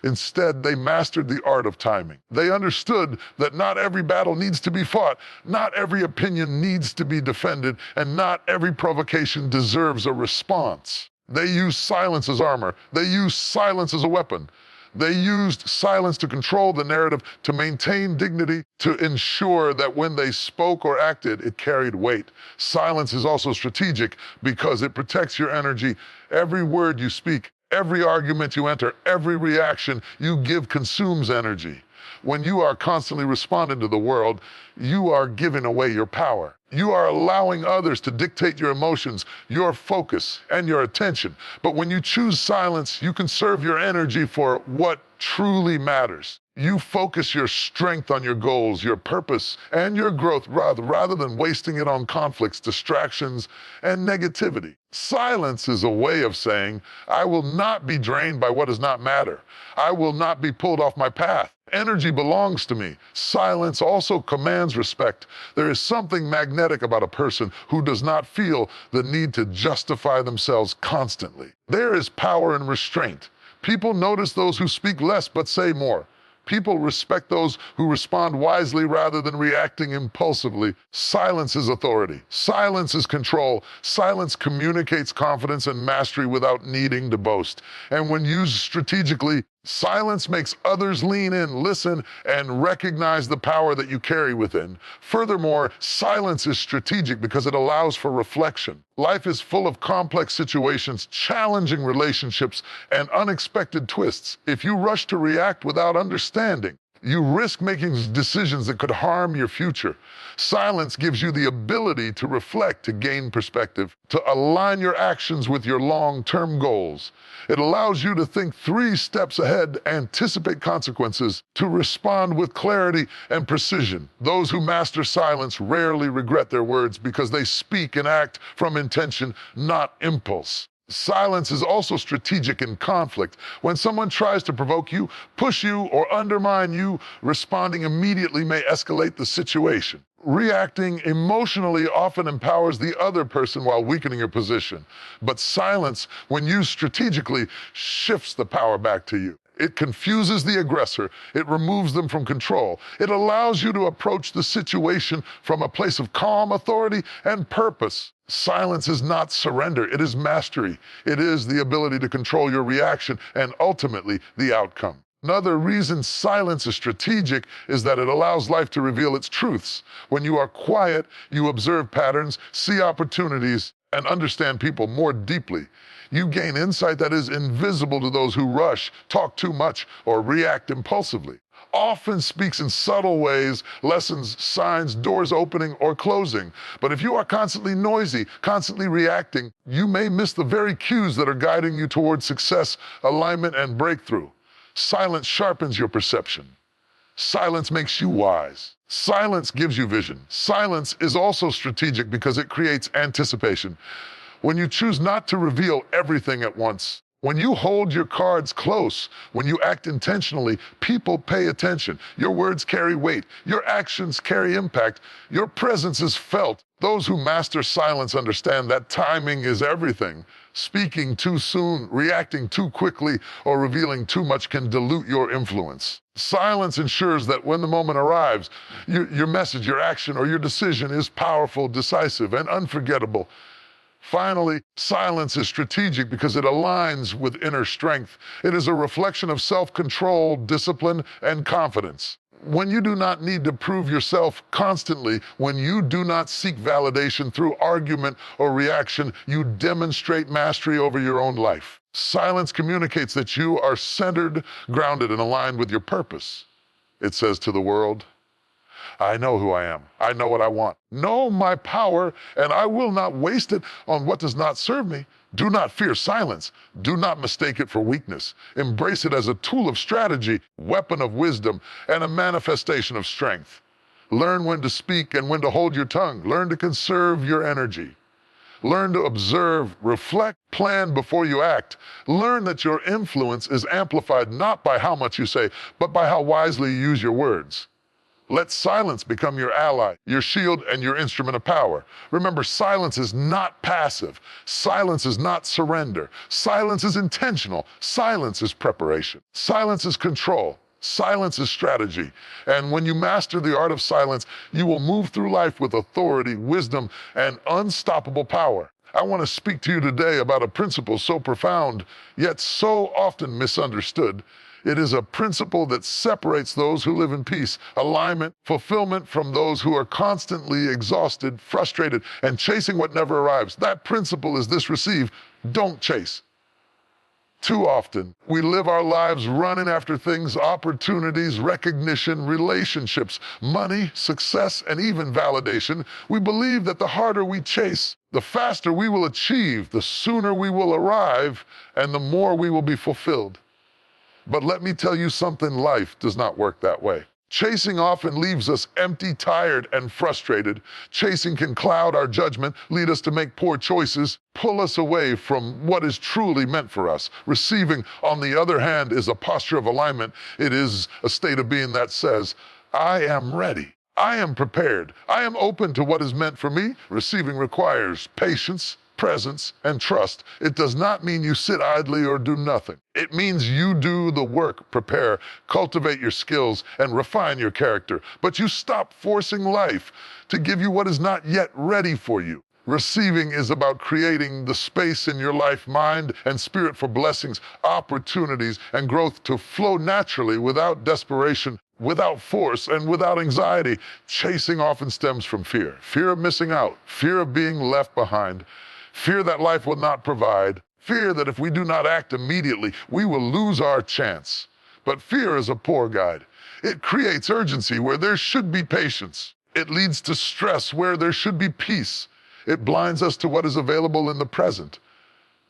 Instead, they mastered the art of timing. They understood that not every battle needs to be fought, not every opinion needs to be defended, and not every provocation deserves a response. They used silence as armor. They used silence as a weapon. They used silence to control the narrative, to maintain dignity, to ensure that when they spoke or acted, it carried weight. Silence is also strategic because it protects your energy. Every word you speak, every argument you enter, every reaction you give consumes energy. When you are constantly responding to the world, you are giving away your power. You are allowing others to dictate your emotions, your focus, and your attention. But when you choose silence, you conserve your energy for what truly matters. You focus your strength on your goals, your purpose, and your growth rather than wasting it on conflicts, distractions, and negativity. Silence is a way of saying, I will not be drained by what does not matter. I will not be pulled off my path. Energy belongs to me. Silence also commands respect. There is something magnetic about a person who does not feel the need to justify themselves constantly. There is power in restraint. People notice those who speak less but say more. People respect those who respond wisely rather than reacting impulsively. Silence is authority. Silence is control. Silence communicates confidence and mastery without needing to boast. And when used strategically, silence makes others lean in, listen, and recognize the power that you carry within. Furthermore, silence is strategic because it allows for reflection. Life is full of complex situations, challenging relationships, and unexpected twists. If you rush to react without understanding, you risk making decisions that could harm your future. Silence gives you the ability to reflect, to gain perspective, to align your actions with your long-term goals. It allows you to think 3 steps ahead, anticipate consequences, to respond with clarity and precision. Those who master silence rarely regret their words because they speak and act from intention, not impulse. Silence is also strategic in conflict. When someone tries to provoke you, push you, or undermine you, responding immediately may escalate the situation. Reacting emotionally often empowers the other person while weakening your position. But silence, when used strategically, shifts the power back to you. It confuses the aggressor. It removes them from control. It allows you to approach the situation from a place of calm authority and purpose. Silence is not surrender. It is mastery. It is the ability to control your reaction and ultimately the outcome. Another reason silence is strategic is that it allows life to reveal its truths. When you are quiet, you observe patterns, see opportunities, and understand people more deeply. You gain insight that is invisible to those who rush, talk too much, or react impulsively. Often speaks in subtle ways, lessons, signs, doors opening or closing. But if you are constantly noisy, constantly reacting, you may miss the very cues that are guiding you towards success, alignment, and breakthrough. Silence sharpens your perception. Silence makes you wise. Silence gives you vision. Silence is also strategic because it creates anticipation. When you choose not to reveal everything at once, when you hold your cards close, when you act intentionally, people pay attention. Your words carry weight. Your actions carry impact. Your presence is felt. Those who master silence understand that timing is everything. Speaking too soon, reacting too quickly, or revealing too much can dilute your influence. Silence ensures that when the moment arrives, your message, your action, or your decision is powerful, decisive, and unforgettable. Finally, silence is strategic because it aligns with inner strength. It is a reflection of self-control, discipline, and confidence. When you do not need to prove yourself constantly, when you do not seek validation through argument or reaction, you demonstrate mastery over your own life. Silence communicates that you are centered, grounded, and aligned with your purpose. It says to the world, I know who I am. I know what I want. Know my power, and I will not waste it on what does not serve me. Do not fear silence. Do not mistake it for weakness. Embrace it as a tool of strategy, weapon of wisdom, and a manifestation of strength. Learn when to speak and when to hold your tongue. Learn to conserve your energy. Learn to observe, reflect, plan before you act. Learn that your influence is amplified not by how much you say, but by how wisely you use your words. Let silence become your ally, your shield, and your instrument of power. Remember, silence is not passive. Silence is not surrender. Silence is intentional. Silence is preparation. Silence is control. Silence is strategy. And when you master the art of silence, you will move through life with authority, wisdom, and unstoppable power. I want to speak to you today about a principle so profound, yet so often misunderstood. It is a principle that separates those who live in peace, alignment, fulfillment from those who are constantly exhausted, frustrated, and chasing what never arrives. That principle is this: receive, don't chase. Too often, we live our lives running after things, opportunities, recognition, relationships, money, success, and even validation. We believe that the harder we chase, the faster we will achieve, the sooner we will arrive, and the more we will be fulfilled. But let me tell you something, life does not work that way. Chasing often leaves us empty, tired, and frustrated. Chasing can cloud our judgment, lead us to make poor choices, pull us away from what is truly meant for us. Receiving, on the other hand, is a posture of alignment. It is a state of being that says, I am ready. I am prepared. I am open to what is meant for me. Receiving requires patience, presence, and trust. It does not mean you sit idly or do nothing. It means you do the work, prepare, cultivate your skills, and refine your character. But you stop forcing life to give you what is not yet ready for you. Receiving is about creating the space in your life, mind, and spirit for blessings, opportunities, and growth to flow naturally without desperation, without force, and without anxiety. Chasing often stems from fear. Fear of missing out, fear of being left behind, fear that life will not provide, fear that if we do not act immediately, we will lose our chance. But fear is a poor guide. It creates urgency where there should be patience. It leads to stress where there should be peace. It blinds us to what is available in the present.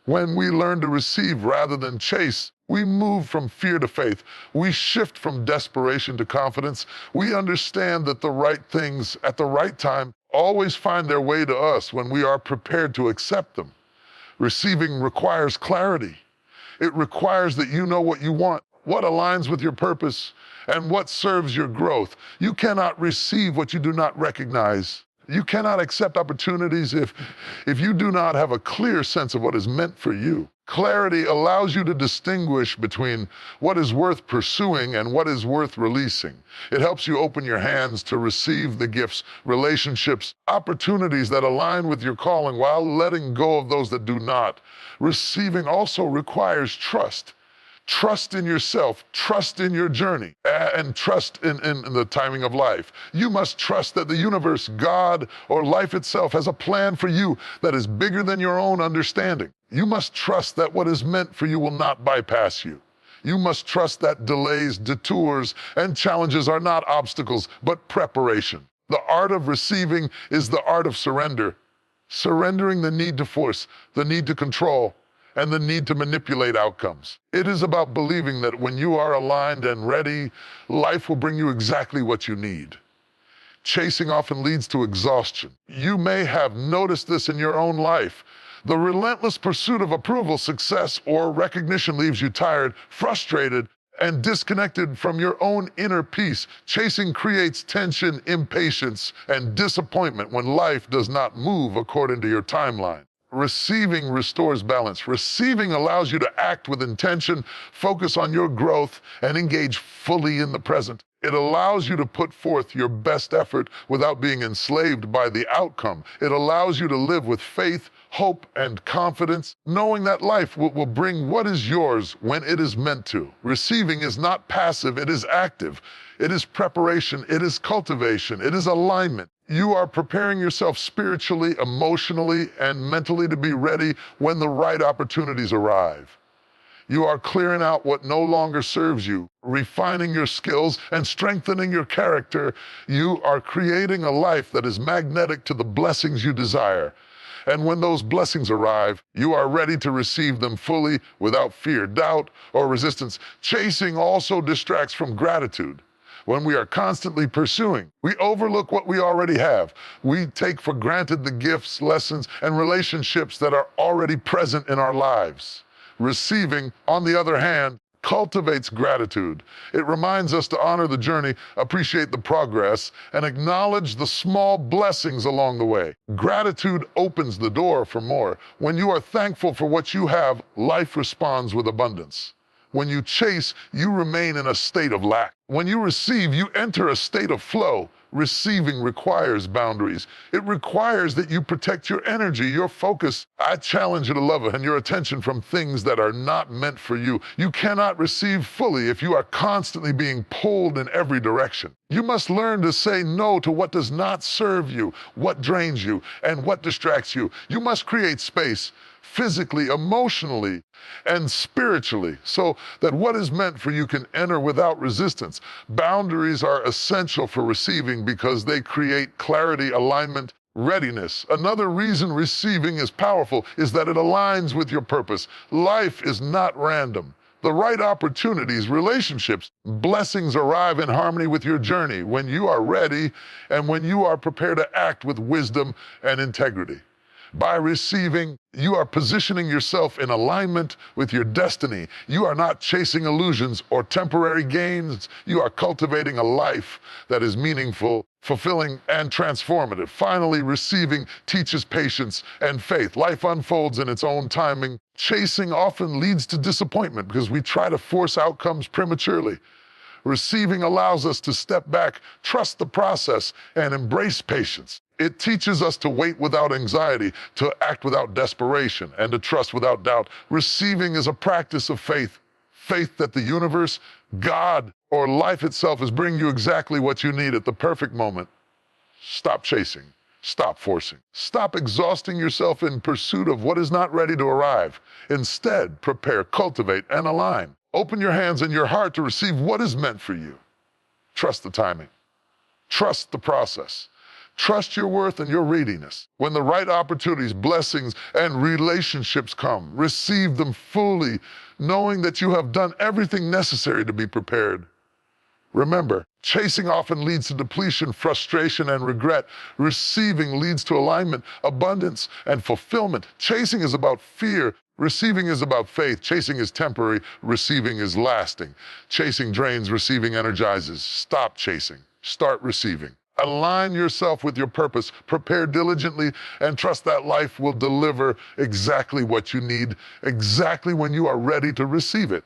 When we learn to receive rather than chase, we move from fear to faith. We shift from desperation to confidence. We understand that the right things at the right time always find their way to us when we are prepared to accept them. Receiving requires clarity. It requires that you know what you want, what aligns with your purpose, and what serves your growth. You cannot receive what you do not recognize. You cannot accept opportunities if you do not have a clear sense of what is meant for you. Clarity allows you to distinguish between what is worth pursuing and what is worth releasing. It helps you open your hands to receive the gifts, relationships, opportunities that align with your calling while letting go of those that do not. Receiving also requires trust. Trust in yourself, trust in your journey, and trust in the timing of life. You must trust that the universe, God, or life itself has a plan for you that is bigger than your own understanding. You must trust that what is meant for you will not bypass you. You must trust that delays, detours, and challenges are not obstacles, but preparation. The art of receiving is the art of surrender. Surrendering the need to force, the need to control, and the need to manipulate outcomes. It is about believing that when you are aligned and ready, life will bring you exactly what you need. Chasing often leads to exhaustion. You may have noticed this in your own life. The relentless pursuit of approval, success, or recognition leaves you tired, frustrated, and disconnected from your own inner peace. Chasing creates tension, impatience, and disappointment when life does not move according to your timeline. Receiving restores balance. Receiving allows you to act with intention, focus on your growth, and engage fully in the present. It allows you to put forth your best effort without being enslaved by the outcome. It allows you to live with faith, hope, and confidence, knowing that life will bring what is yours when it is meant to. Receiving is not passive, it is active. It is preparation, it is cultivation, it is alignment. You are preparing yourself spiritually, emotionally, and mentally to be ready when the right opportunities arrive. You are clearing out what no longer serves you, refining your skills, and strengthening your character. You are creating a life that is magnetic to the blessings you desire. And when those blessings arrive, you are ready to receive them fully without fear, doubt, or resistance. Chasing also distracts from gratitude. When we are constantly pursuing, we overlook what we already have. We take for granted the gifts, lessons, and relationships that are already present in our lives. Receiving, on the other hand, cultivates gratitude. It reminds us to honor the journey, appreciate the progress, and acknowledge the small blessings along the way. Gratitude opens the door for more. When you are thankful for what you have, life responds with abundance. When you chase, you remain in a state of lack. When you receive, you enter a state of flow. Receiving requires boundaries. It requires that you protect your energy, your focus. I challenge you to love it and your attention from things that are not meant for you. You cannot receive fully if you are constantly being pulled in every direction. You must learn to say no to what does not serve you, what drains you, and what distracts you. You must create space, physically, emotionally, and spiritually, so that what is meant for you can enter without resistance. Boundaries are essential for receiving because they create clarity, alignment, readiness. Another reason receiving is powerful is that it aligns with your purpose. Life is not random. The right opportunities, relationships, blessings arrive in harmony with your journey when you are ready and when you are prepared to act with wisdom and integrity. By receiving, you are positioning yourself in alignment with your destiny. You are not chasing illusions or temporary gains. You are cultivating a life that is meaningful, fulfilling, and transformative. Finally, receiving teaches patience and faith. Life unfolds in its own timing. Chasing often leads to disappointment because we try to force outcomes prematurely. Receiving allows us to step back, trust the process, and embrace patience. It teaches us to wait without anxiety, to act without desperation, and to trust without doubt. Receiving is a practice of faith. Faith that the universe, God, or life itself is bringing you exactly what you need at the perfect moment. Stop chasing. Stop forcing. Stop exhausting yourself in pursuit of what is not ready to arrive. Instead, prepare, cultivate, and align. Open your hands and your heart to receive what is meant for you. Trust the timing. Trust the process. Trust your worth and your readiness. When the right opportunities, blessings, and relationships come, receive them fully, knowing that you have done everything necessary to be prepared. Remember, chasing often leads to depletion, frustration, and regret. Receiving leads to alignment, abundance, and fulfillment. Chasing is about fear. Receiving is about faith. Chasing is temporary. Receiving is lasting. Chasing drains. Receiving energizes. Stop chasing. Start receiving. Align yourself with your purpose, prepare diligently, and trust that life will deliver exactly what you need, exactly when you are ready to receive it.